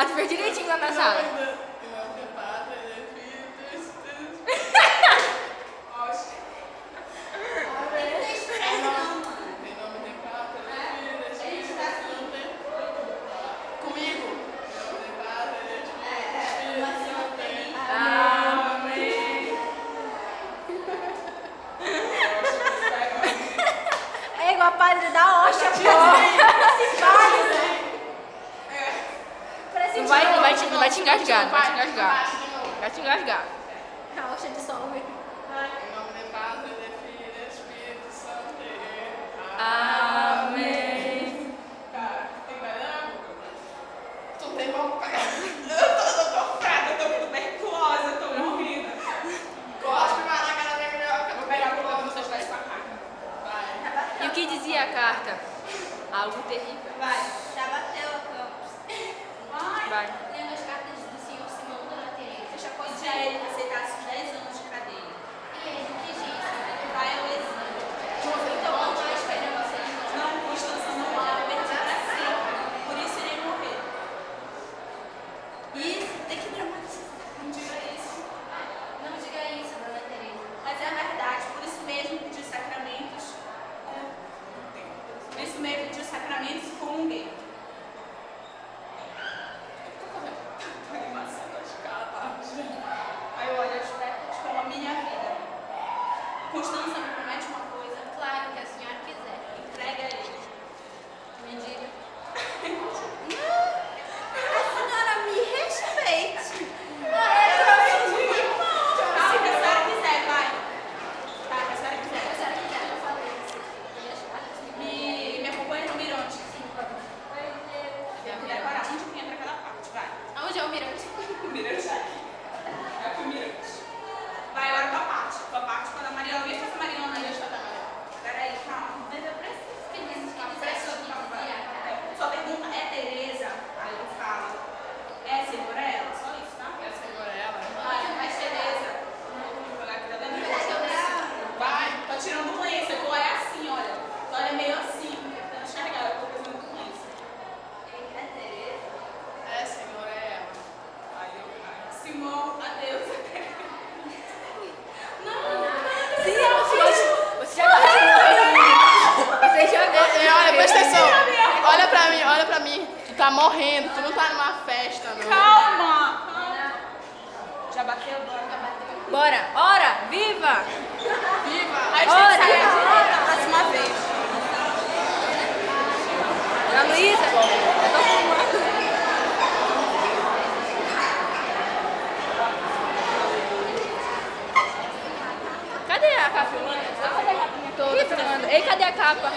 Ah, tu fez direitinho lá na sala. É igual a padre da Oxa, pô. Não vai te engasgar, não vai te engasgar. Vai te engasgar. A Oxa dissolve. Em nome do Pai, do Filho e do Espírito Santo. Amém. Cara, tem banana? Tu tem mão pra pegar? Eu tô fraca, eu tô tuberculosa, eu tô morrendo. Cospe mais na cara da minhoca. Vou pegar pro lado, vocês vai espancar. Vai. E o que dizia a carta? Algo terrível. Vai. Já bateu a Campos. Vai. Lendo as cartas do senhor Simão Dona Teresa. Eu já podia ele aceitasse os 10 anos de cadeia. E ele, o que disse? Vai ao exame. Então não há esperança. Não, Constança, não há. Eu perdi pra sempre. Por isso irei morrer. Isso, tem que dramatizar. Não diga isso. Não diga isso, Dona Teresa. Mas é a verdade. Por isso mesmo pedi os sacramentos. Por isso mesmo pedi os sacramentos e comunguei. Aí eu olho as pernas como a minha vida. Constança me promete uma coisa. Claro que a senhora quiser. Entrega a ele. Me diga. A senhora me respeite. Tá, que a senhora quiser, vai. Tá, que a senhora quiser. Se a senhora quiser, eu falei. Me acompanha no mirante. Tem que decorar onde que entra cada parte, vai. Aonde é o mirante? O mirante é aqui. É aqui o mirante. Vai agora tua parte. Tua parte quando a Mariana. Deixa essa Mariana aí, deixa eu dar. Peraí, calma. Mas eu preciso que ele sua pergunta é Teresa? Aí eu falo. É segura ela? Só isso, tá? Quer segurar ela? Vai, mas Teresa. Vou jogar aqui da dentro. Vai, tô tirando um lenço. Tu é assim, olha. Tu olha meio assim. Tentando enxergar. Eu tô fazendo com lenço. É Teresa? É, Senhor, é ela. Aí eu caio. Simão, adeus. Você já Você já Olha, presta atenção. Olha pra mim. Tu tá morrendo, tu não tá numa festa, não. Calma! Já bateu agora? Já bateu. Bora. Ora, viva! Viva! Aí a gente tem que sair à direita a próxima vez. Ana Luísa, eu tô filmando. Cadê a capa? Tô filmando. Ei, cadê a capa?